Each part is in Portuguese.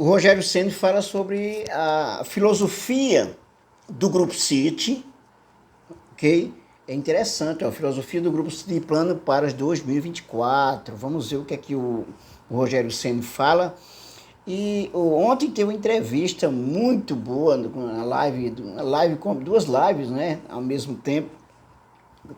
O Rogério Ceni fala sobre a filosofia do Grupo City, ok? É interessante, ó, a filosofia do Grupo City de plano para 2024. Vamos ver o que é que o Rogério Ceni fala. E ontem teve uma entrevista muito boa, uma live com duas lives, né, ao mesmo tempo,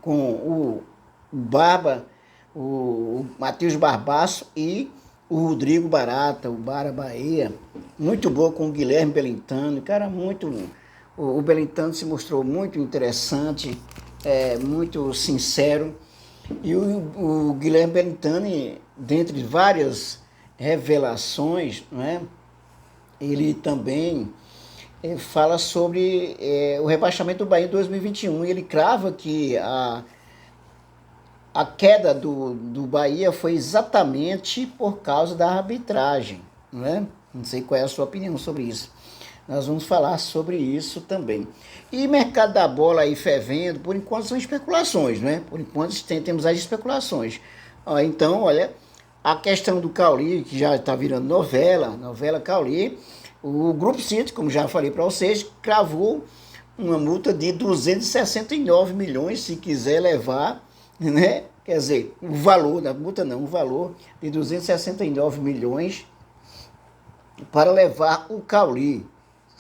com o Barba, o Matheus Barbaço e o Rodrigo Barata, o Bara Bahia. Muito boa com o Guilherme Belintani, cara, muito. O Belintani se mostrou muito interessante, muito sincero. E o Guilherme Belintani, dentre várias revelações, né, ele também fala sobre o rebaixamento do Bahia em 2021. E ele crava que a queda do Bahia foi exatamente por causa da arbitragem, né? Não sei qual é a sua opinião sobre isso. Nós vamos falar sobre isso também. E mercado da bola aí fervendo, por enquanto são especulações, né? Por enquanto temos as especulações. Então, olha, a questão do Cauli, que já está virando novela Cauli, o Grupo City, como já falei para vocês, cravou uma multa de 269 milhões, se quiser levar, né? Quer dizer, o valor da multa não, o valor de 269 milhões para levar o Cauli.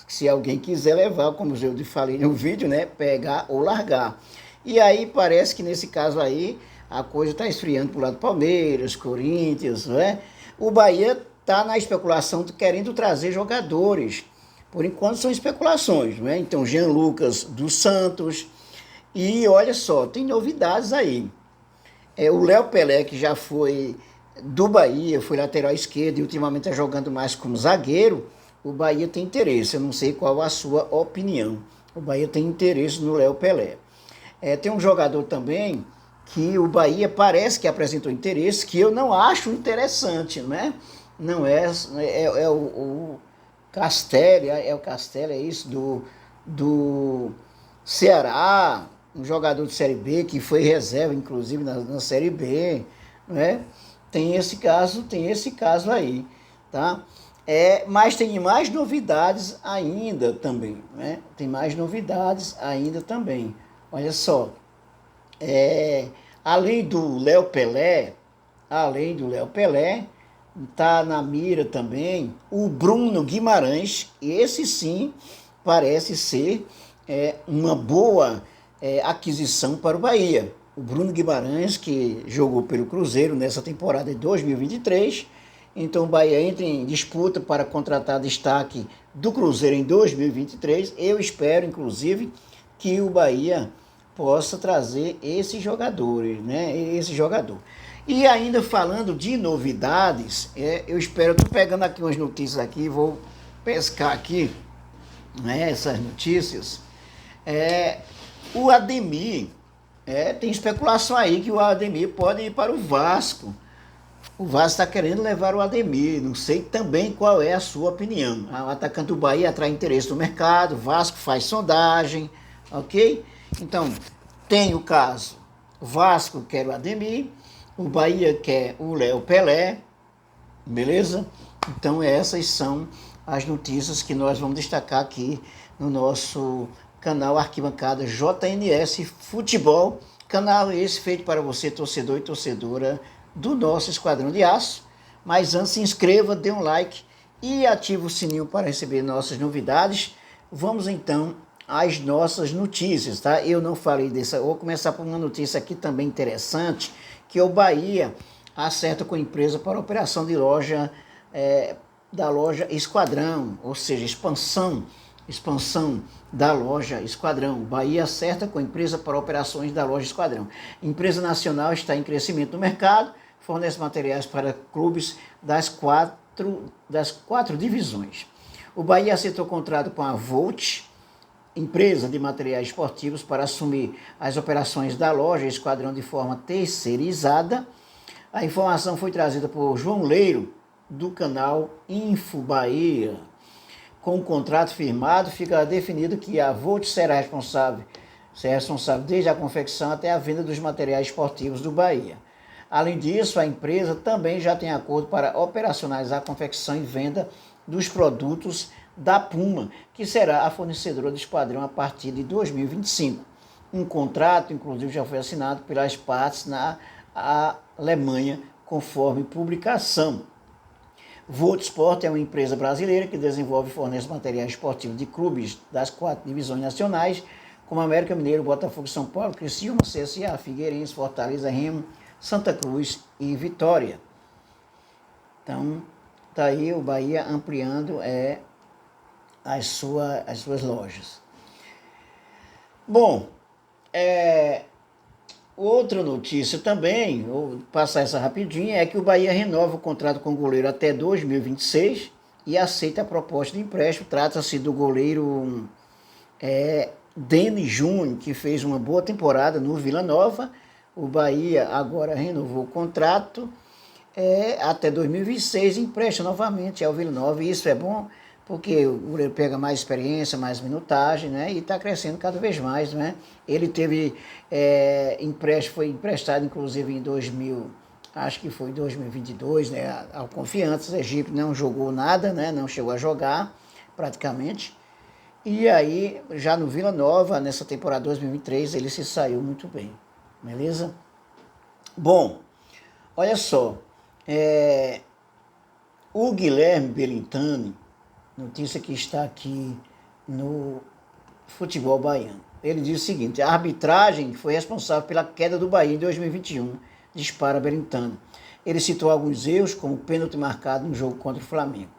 Se alguém quiser levar, como eu falei no vídeo, né? Pegar ou largar. E aí parece que nesse caso aí a coisa está esfriando para o lado do Palmeiras, Corinthians, né? O Bahia está na especulação querendo trazer jogadores. Por enquanto são especulações, né? Então Jean Lucas do Santos. E olha só, tem novidades aí. O Léo Pelé, que já foi do Bahia, foi lateral esquerdo e ultimamente está jogando mais como zagueiro, o Bahia tem interesse. Eu não sei qual a sua opinião. O Bahia tem interesse no Léo Pelé. Tem um jogador também que o Bahia parece que apresentou interesse, que eu não acho interessante, né? Não é o Castelli, é o Castelli, é isso, do Ceará, um jogador de Série B, que foi reserva, inclusive, na Série B, né? Tem esse caso aí, tá? Mas tem mais novidades ainda também, né? Tem mais novidades ainda também. Olha só, além do Léo Pelé, tá na mira também o Bruno Guimarães. Esse sim parece ser uma boa aquisição para o Bahia. O Bruno Guimarães, que jogou pelo Cruzeiro nessa temporada de 2023, então o Bahia entra em disputa para contratar destaque do Cruzeiro em 2023. Eu espero, inclusive, que o Bahia possa trazer esses jogadores, né? Esse jogador. E ainda falando de novidades, eu espero, estou pegando aqui umas notícias aqui, vou pescar aqui, né, essas notícias. O Ademir, tem especulação aí que o Ademir pode ir para o Vasco. O Vasco está querendo levar o Ademir, não sei também qual é a sua opinião. O atacante do Bahia atrai interesse do mercado, o Vasco faz sondagem, ok? Então, tem o caso, o Vasco quer o Ademir, o Bahia quer o Léo Pelé, beleza? Então essas são as notícias que nós vamos destacar aqui no nosso canal Arquibancada JNS Futebol, canal esse feito para você, torcedor e torcedora do nosso Esquadrão de Aço. Mas antes, se inscreva, dê um like e ative o sininho para receber nossas novidades. Vamos então às nossas notícias, tá? Eu não falei dessa, vou começar por uma notícia aqui também interessante, que o Bahia acerta com a empresa para a operação de loja, da loja Esquadrão, ou seja, expansão da loja Esquadrão. O Bahia acerta com a empresa para operações da loja Esquadrão. A empresa nacional está em crescimento no mercado, fornece materiais para clubes das quatro divisões. O Bahia acertou contrato com a Volt, empresa de materiais esportivos, para assumir as operações da loja Esquadrão de forma terceirizada. A informação foi trazida por João Leiro, do canal Info Bahia. Com o contrato firmado, fica definido que a Volt será responsável desde a confecção até a venda dos materiais esportivos do Bahia. Além disso, a empresa também já tem acordo para operacionalizar a confecção e venda dos produtos da Puma, que será a fornecedora do esquadrão a partir de 2025. Um contrato, inclusive, já foi assinado pelas partes na Alemanha, conforme publicação. Voltsport é uma empresa brasileira que desenvolve e fornece materiais esportivos de clubes das 4 divisões nacionais, como América Mineiro, Botafogo, São Paulo, Criciúma, CSA, Figueirense, Fortaleza, Remo, Santa Cruz e Vitória. Então, está aí o Bahia ampliando as suas lojas. Bom, outra notícia também, vou passar essa rapidinho, é que o Bahia renova o contrato com o goleiro até 2026 e aceita a proposta de empréstimo. Trata-se do goleiro Denis Júnior, que fez uma boa temporada no Vila Nova. O Bahia agora renovou o contrato até 2026 e empresta novamente ao Vila Nova. E isso é bom porque o goleiro pega mais experiência, mais minutagem, né? E está crescendo cada vez mais, né? Ele teve foi emprestado inclusive em 2022, né? Ao Confiança, Egito não jogou nada, né? Não chegou a jogar praticamente. E aí, já no Vila Nova, nessa temporada 2023, ele se saiu muito bem, beleza? Bom, olha só, o Guilherme Belintani, notícia que está aqui no Futebol Baiano, ele diz o seguinte: a arbitragem foi responsável pela queda do Bahia em 2021, dispara Belintani. Ele citou alguns erros, como o pênalti marcado no jogo contra o Flamengo.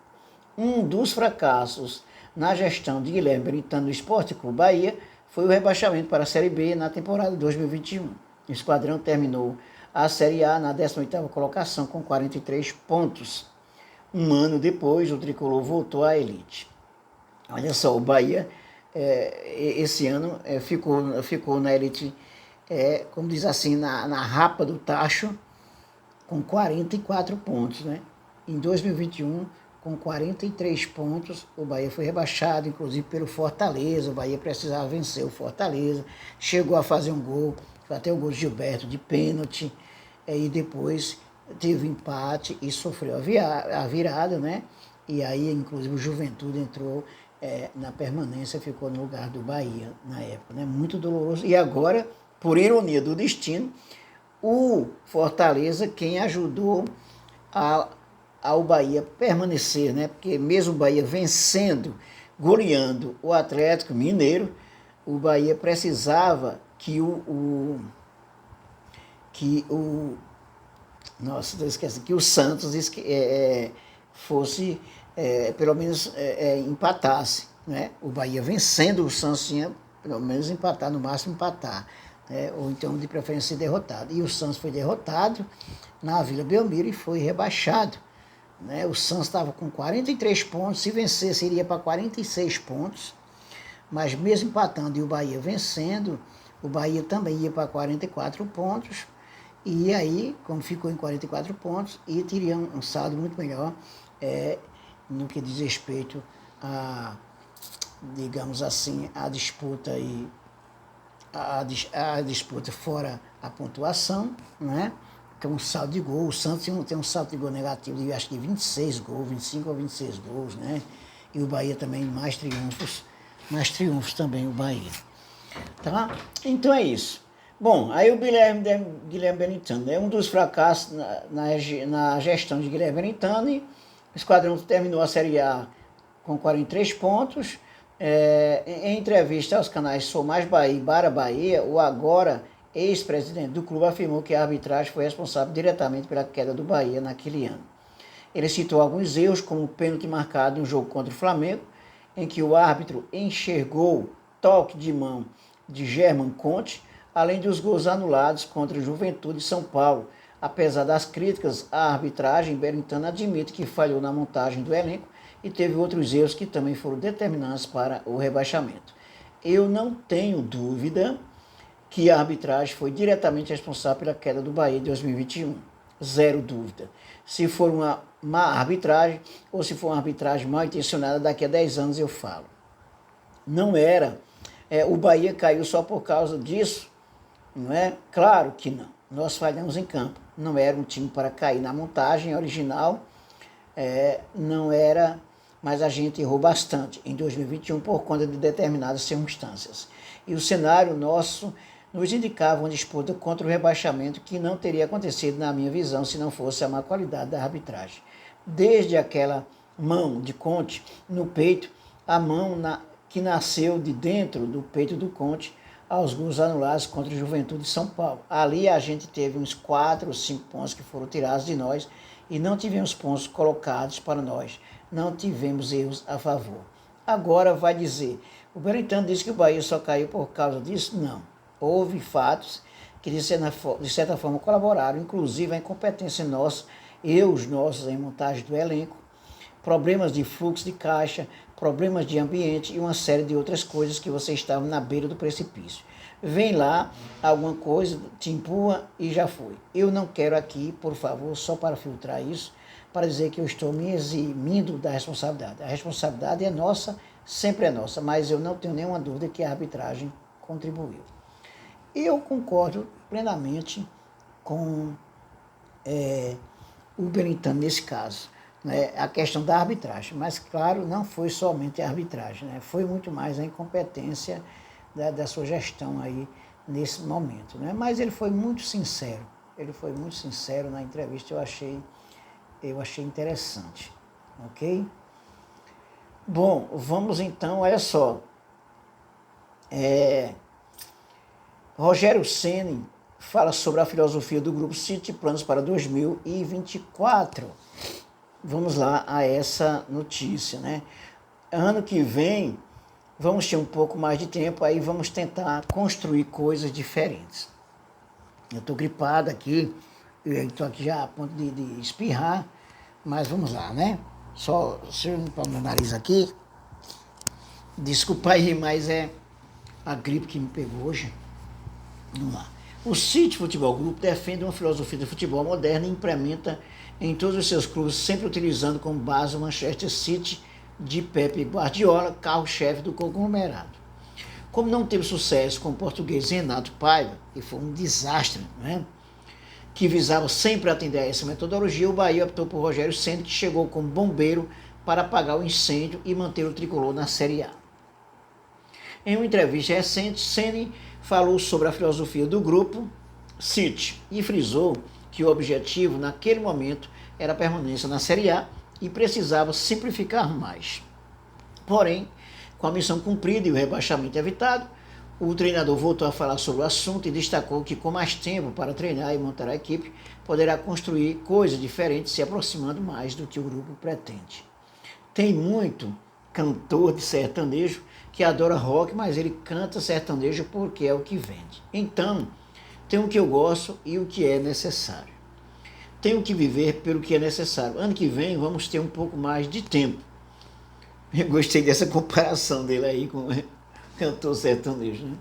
Um dos fracassos na gestão de Guilherme Belintani no Esporte Clube Bahia foi o rebaixamento para a Série B na temporada de 2021. O esquadrão terminou a Série A na 18ª colocação com 43 pontos. Um ano depois, o tricolor voltou à elite. Olha só, o Bahia esse ano ficou na elite, como diz assim, na rapa do tacho, com 44 pontos, né? Em 2021, com 43 pontos, o Bahia foi rebaixado, inclusive pelo Fortaleza. O Bahia precisava vencer o Fortaleza, chegou a fazer um gol, até o gol de Gilberto de pênalti, e depois teve empate e sofreu a virada, né? E aí, inclusive, o Juventude entrou na permanência, ficou no lugar do Bahia na época, né? Muito doloroso. E agora, por ironia do destino, o Fortaleza, quem ajudou ao Bahia permanecer, né? Porque mesmo o Bahia vencendo, goleando o Atlético Mineiro, o Bahia precisava que que o Santos fosse, pelo menos, empatasse, né? O Bahia vencendo, o Santos tinha pelo menos empatar, no máximo empatar, né? Ou então de preferência ser derrotado. E o Santos foi derrotado na Vila Belmiro e foi rebaixado, né? O Santos estava com 43 pontos, se vencesse iria para 46 pontos, mas mesmo empatando e o Bahia vencendo, o Bahia também ia para 44 pontos, e aí, como ficou em 44 pontos, e teria um saldo muito melhor no que diz respeito a, digamos assim, a disputa a disputa fora a pontuação, né? Tem um saldo de gol. O Santos tem um saldo de gol negativo de acho que 26 gols, 25 ou 26 gols, né? E o Bahia também mais triunfos também o Bahia. Tá? Então é isso. Bom, aí o Guilherme Belintani, né? Um dos fracassos na gestão de Guilherme Belintani. O esquadrão terminou a Série A com 43 pontos. Em entrevista aos canais Sou Mais Bahia e Bara Bahia, o agora ex-presidente do clube afirmou que a arbitragem foi responsável diretamente pela queda do Bahia naquele ano. Ele citou alguns erros, como o pênalti marcado no jogo contra o Flamengo, em que o árbitro enxergou toque de mão de German Conte, além dos gols anulados contra o Juventude de São Paulo. Apesar das críticas à arbitragem, Belintani admite que falhou na montagem do elenco e teve outros erros que também foram determinantes para o rebaixamento. Eu não tenho dúvida que a arbitragem foi diretamente responsável pela queda do Bahia em 2021. Zero dúvida. Se for uma má arbitragem ou se for uma arbitragem mal intencionada, daqui a 10 anos eu falo. Não era. O Bahia caiu só por causa disso? Não é? Claro que não. Nós falhamos em campo. Não era um time para cair na montagem original. Não era mas a gente errou bastante em 2021 por conta de determinadas circunstâncias. E o cenário nosso nos indicava uma disputa contra o rebaixamento que não teria acontecido, na minha visão, se não fosse a má qualidade da arbitragem. Desde aquela mão de Conte no peito, a mão que nasceu de dentro do peito do Conte, aos gols anulados contra o Juventude de São Paulo. Ali a gente teve uns 4 ou 5 pontos que foram tirados de nós e não tivemos pontos colocados para nós. Não tivemos erros a favor. Agora vai dizer, o Berentano disse que o Bahia só caiu por causa disso? Não. Houve fatos que de certa forma colaboraram, inclusive a incompetência nossa, os nossos em montagem do elenco, problemas de fluxo de caixa, problemas de ambiente e uma série de outras coisas que você estava na beira do precipício. Vem lá, alguma coisa, te empurra e já foi. Eu não quero aqui, por favor, só para filtrar isso, para dizer que eu estou me eximindo da responsabilidade. A responsabilidade é nossa, sempre é nossa, mas eu não tenho nenhuma dúvida que a arbitragem contribuiu. Eu concordo plenamente com o Berentano nesse caso, né, a questão da arbitragem, mas claro, não foi somente a arbitragem, né, foi muito mais a incompetência da sua gestão aí nesse momento, né, mas ele foi muito sincero na entrevista, eu achei interessante, ok? Bom, vamos então, olha só, Rogério Ceni fala sobre a filosofia do Grupo City, planos para 2024. Vamos lá a essa notícia, né? Ano que vem, vamos ter um pouco mais de tempo, aí vamos tentar construir coisas diferentes. Eu estou gripado aqui, estou aqui já a ponto de espirrar, mas vamos lá, né? Só se eu limpar o meu nariz aqui, desculpa aí, mas é a gripe que me pegou hoje. Vamos lá. O City Futebol Group defende uma filosofia de futebol moderna e implementa em todos os seus clubes, sempre utilizando como base o Manchester City de Pep Guardiola, carro-chefe do conglomerado. Como não teve sucesso com o português Renato Paiva, e foi um desastre, né, que visava sempre atender a essa metodologia, o Bahia optou por Rogério Ceni, que chegou como bombeiro para apagar o incêndio e manter o tricolor na Série A. Em uma entrevista recente, Ceni falou sobre a filosofia do grupo City e frisou que o objetivo naquele momento era a permanência na Série A e precisava simplificar mais. Porém, com a missão cumprida e o rebaixamento evitado, o treinador voltou a falar sobre o assunto e destacou que com mais tempo para treinar e montar a equipe, poderá construir coisas diferentes, se aproximando mais do que o grupo pretende. Tem muito cantor de sertanejo que adora rock, mas ele canta sertanejo porque é o que vende. Então, tem o que eu gosto e o que é necessário. Tenho que viver pelo que é necessário. Ano que vem vamos ter um pouco mais de tempo. Eu gostei dessa comparação dele aí com o cantor sertanejo, né?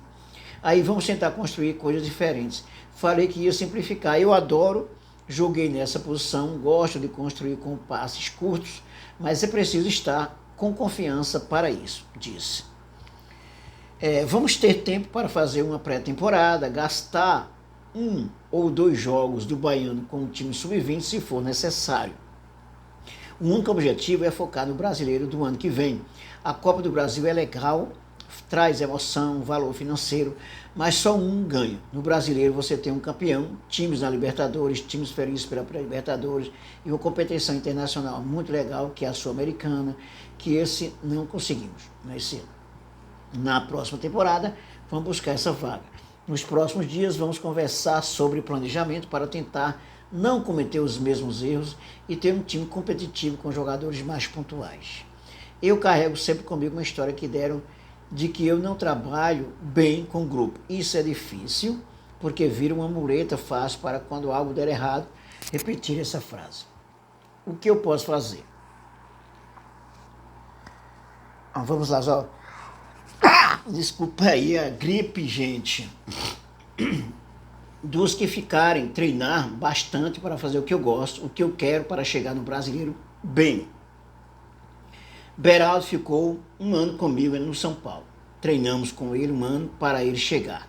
Aí vamos tentar construir coisas diferentes. Falei que ia simplificar. Eu adoro, joguei nessa posição, gosto de construir com passes curtos, mas é preciso estar com confiança para isso, disse. Vamos ter tempo para fazer uma pré-temporada, gastar 1 ou 2 jogos do Baiano com o time sub-20 se for necessário. O único objetivo é focar no brasileiro do ano que vem. A Copa do Brasil é legal, traz emoção, valor financeiro, mas só um ganha. No brasileiro você tem um campeão, times na Libertadores, times felizes pela Libertadores e uma competição internacional muito legal, que é a Sul-Americana, que esse não conseguimos nesse ano. Na próxima temporada, vamos buscar essa vaga. Nos próximos dias, vamos conversar sobre planejamento para tentar não cometer os mesmos erros e ter um time competitivo com jogadores mais pontuais. Eu carrego sempre comigo uma história que deram de que eu não trabalho bem com o grupo. Isso é difícil, porque vira uma muleta fácil para quando algo der errado, repetir essa frase. O que eu posso fazer? Vamos lá, só. Desculpa aí a gripe, gente. Dos que ficarem, treinar bastante para fazer o que eu gosto, o que eu quero para chegar no brasileiro bem. Beraldo ficou 1 ano comigo no São Paulo. Treinamos com ele 1 ano para ele chegar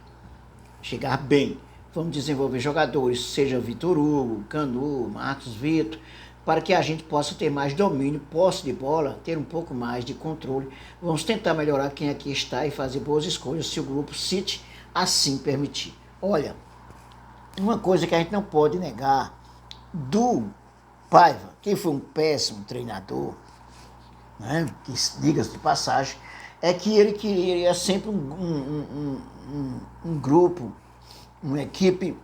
bem. Vamos desenvolver jogadores, seja Vitor Hugo, Canu, Marcos Vitor, para que a gente possa ter mais domínio, posse de bola, ter um pouco mais de controle. Vamos tentar melhorar quem aqui está e fazer boas escolhas, se o grupo City assim permitir. Olha, uma coisa que a gente não pode negar do Paiva, que foi um péssimo treinador, né, que diga-se de passagem, é que ele queria sempre um grupo, uma equipe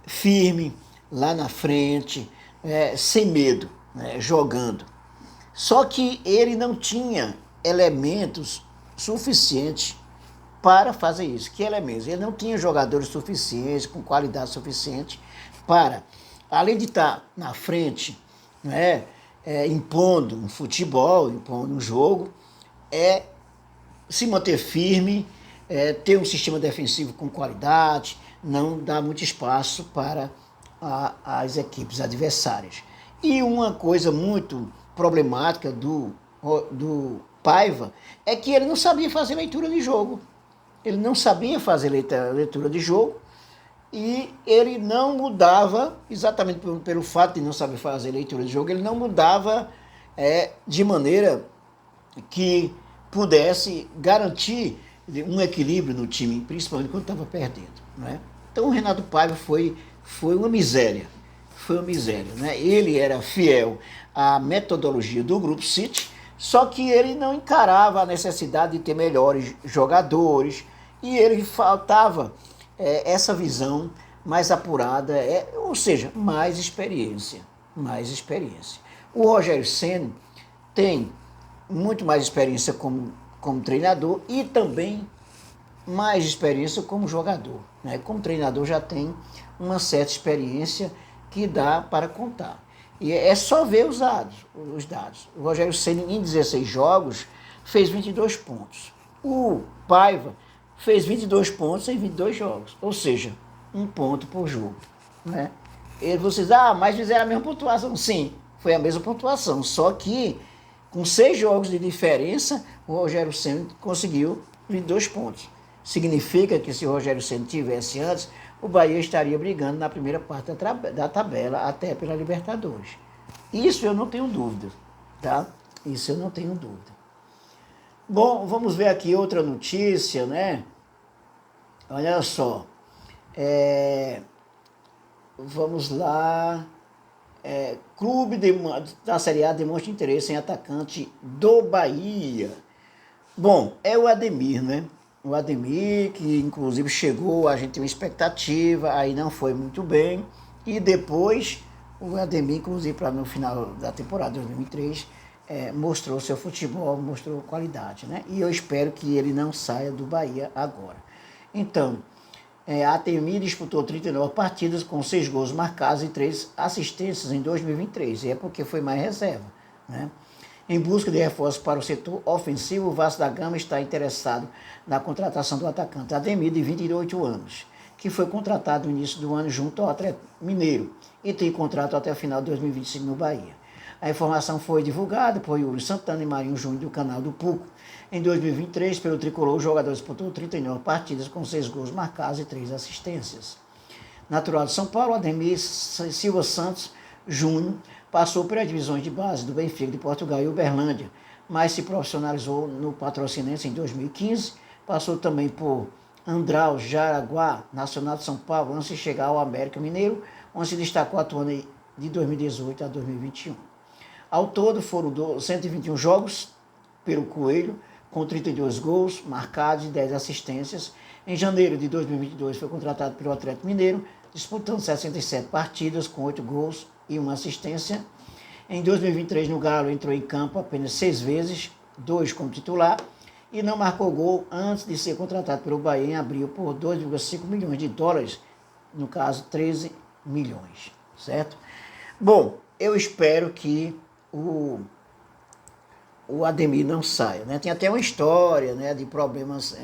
firme, lá na frente, sem medo, né, jogando. Só que ele não tinha elementos suficientes para fazer isso. Que elementos? Ele não tinha jogadores suficientes, com qualidade suficiente para, além de estar na frente, né, impondo um futebol, impondo um jogo, se manter firme, ter um sistema defensivo com qualidade, não dar muito espaço para as equipes adversárias. E uma coisa muito problemática do Paiva é que ele não sabia fazer leitura de jogo. Ele não sabia fazer leitura de jogo e ele não mudava, exatamente pelo fato de não saber fazer leitura de jogo, ele não mudava de maneira que pudesse garantir um equilíbrio no time, principalmente quando estava perdendo, né? Então o Renato Paiva foi uma miséria, né? Ele era fiel à metodologia do Grupo City, só que ele não encarava a necessidade de ter melhores jogadores e ele faltava essa visão mais apurada, ou seja, mais experiência. O Rogério Ceni tem muito mais experiência como treinador e também mais experiência como jogador, né? Como treinador já tem uma certa experiência que dá para contar. E é só ver os dados. O Rogério Ceni em 16 jogos fez 22 pontos. O Paiva fez 22 pontos em 22 jogos, ou seja, 1 ponto por jogo, né? E vocês, mas fizeram a mesma pontuação. Sim, foi a mesma pontuação, só que com 6 jogos de diferença, o Rogério Ceni conseguiu 22 pontos. Significa que se o Rogério Ceni tivesse antes, o Bahia estaria brigando na primeira parte da tabela, até pela Libertadores. Isso eu não tenho dúvida, tá? Isso eu não tenho dúvida. Bom, vamos ver aqui outra notícia, né? Olha só. Vamos lá. Clube da Série A demonstra interesse em atacante do Bahia. Bom, é o Ademir, né? O Ademir, que inclusive chegou, a gente tem uma expectativa, aí não foi muito bem. E depois, o Ademir, inclusive, para no final da temporada de 2003, mostrou seu futebol, mostrou qualidade, né? E eu espero que ele não saia do Bahia agora. Então, Ademir disputou 39 partidas com 6 gols marcados e 3 assistências em 2023. E é porque foi mais reserva, né? Em busca de reforços para o setor ofensivo, o Vasco da Gama está interessado na contratação do atacante Ademir, de 28 anos, que foi contratado no início do ano junto ao Atlético Mineiro e tem contrato até o final de 2025 no Bahia. A informação foi divulgada por Yuri Santana e Marinho Júnior do canal do Puco. Em 2023, pelo Tricolor, o jogador disputou 39 partidas com 6 gols marcados e 3 assistências. Natural de São Paulo, Ademir Silva Santos Júnior passou pelas divisões de base do Benfica de Portugal e Uberlândia, mas se profissionalizou no Patrocinense em 2015, passou também por Andral, Jaraguá, Nacional de São Paulo, antes de chegar ao América Mineiro, onde se destacou atuando de 2018 a 2021. Ao todo foram 121 jogos pelo Coelho, com 32 gols marcados e 10 assistências. Em janeiro de 2022 foi contratado pelo Atlético Mineiro, disputando 67 partidas com 8 gols e 1 assistência. Em 2023 no Galo entrou em campo apenas 6 vezes, 2 como titular, e não marcou gol antes de ser contratado pelo Bahia em abril por 2,5 milhões de dólares, no caso 13 milhões, certo? Bom, eu espero que o Ademir não saia, né? Tem até uma história, né, de problemas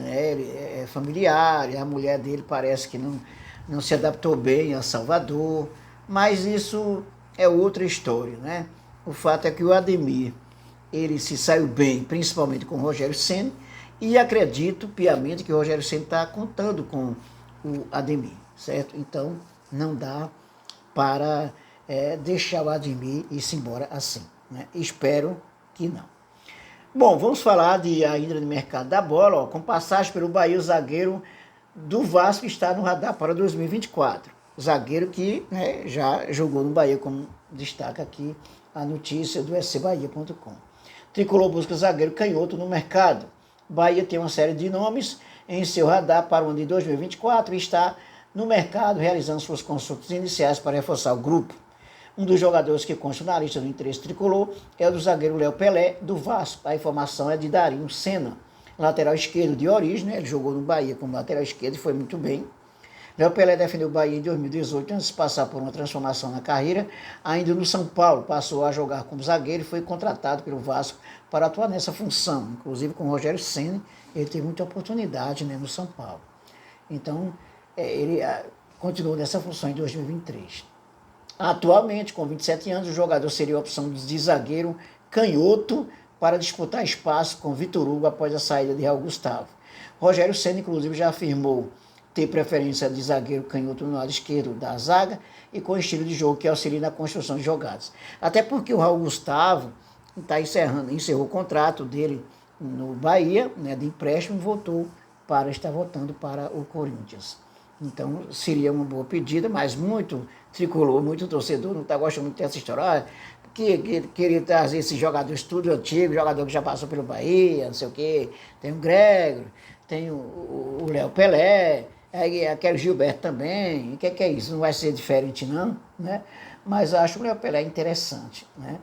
familiares, a mulher dele parece que não se adaptou bem a Salvador, mas isso é outra história, né? O fato é que o Ademir, ele se saiu bem, principalmente com o Rogério Ceni, e acredito piamente que o Rogério Ceni está contando com o Ademir, certo? Então, não dá para deixar o Ademir e ir-se embora assim, né? Espero que não. Bom, vamos falar ainda do mercado da bola. Ó, com passagem pelo Bahia, o zagueiro do Vasco está no radar para 2024. O zagueiro que, né, já jogou no Bahia, como destaca aqui a notícia do scbahia.com. Tricolor busca zagueiro canhoto no mercado. Bahia tem uma série de nomes em seu radar para o ano de 2024 e está no mercado realizando suas consultas iniciais para reforçar o grupo. Um dos jogadores que consta na lista do interesse tricolor é o do zagueiro Léo Pelé, do Vasco. A informação é de Darinho Senna, lateral esquerdo de origem, né? Ele jogou no Bahia como lateral esquerdo e foi muito bem. Léo Pelé defendeu o Bahia em 2018, antes de passar por uma transformação na carreira. Ainda no São Paulo, passou a jogar como zagueiro e foi contratado pelo Vasco para atuar nessa função. Inclusive com o Rogério Ceni, ele teve muita oportunidade, né, no São Paulo. Então, ele continuou nessa função em 2023. Atualmente, com 27 anos, o jogador seria a opção de zagueiro canhoto para disputar espaço com Vitor Hugo após a saída de Raul Gustavo. Rogério Ceni, inclusive, já afirmou ter preferência de zagueiro canhoto no lado esquerdo da zaga e com estilo de jogo que auxilia na construção de jogadas. Até porque o Raul Gustavo encerrou o contrato dele no Bahia, né, de empréstimo, e está voltando para o Corinthians. Então, seria uma boa pedida, mas muito tricolor, muito torcedor não está gostando muito dessa história. Que queria trazer esses jogadores tudo antigo, jogador que já passou pelo Bahia, não sei o quê. Tem o Grégrio, tem o Léo Pelé, quero o Gilberto também. O que é isso? Não vai ser diferente não, né? Mas acho o Léo Pelé interessante, né?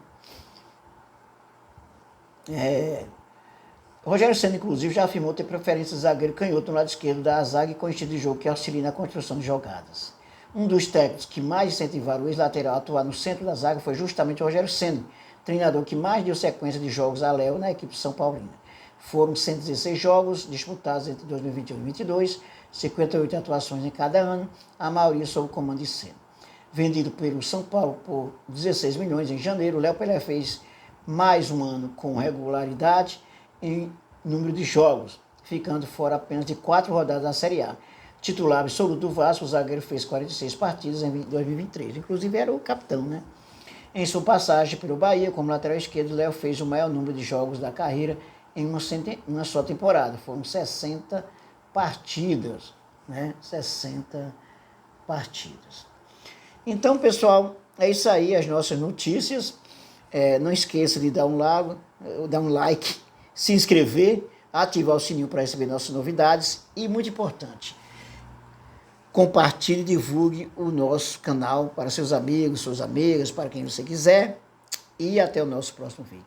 Rogério Ceni, inclusive, já afirmou ter preferência de zagueiro canhoto no lado esquerdo da zaga e com estilo de jogo que auxilia na construção de jogadas. Um dos técnicos que mais incentivaram o ex-lateral a atuar no centro da zaga foi justamente o Rogério Ceni, treinador que mais deu sequência de jogos a Léo na equipe São Paulina. Foram 116 jogos disputados entre 2021 e 2022, 58 atuações em cada ano, a maioria sob o comando de Ceni. Vendido pelo São Paulo por 16 milhões em janeiro, o Léo Pelé fez mais um ano com regularidade em número de jogos, ficando fora apenas de 4 rodadas da Série A. Titular absoluto do Vasco, o zagueiro fez 46 partidas em 2023, inclusive era o capitão, né? Em sua passagem pelo Bahia, como lateral esquerdo, Léo fez o maior número de jogos da carreira em uma só temporada, foram 60 partidas, né? 60 partidas. Então, pessoal, é isso aí, as nossas notícias. Não esqueça de dar um like, se inscrever, ativar o sininho para receber nossas novidades e, muito importante, compartilhe e divulgue o nosso canal para seus amigos, suas amigas, para quem você quiser e até o nosso próximo vídeo.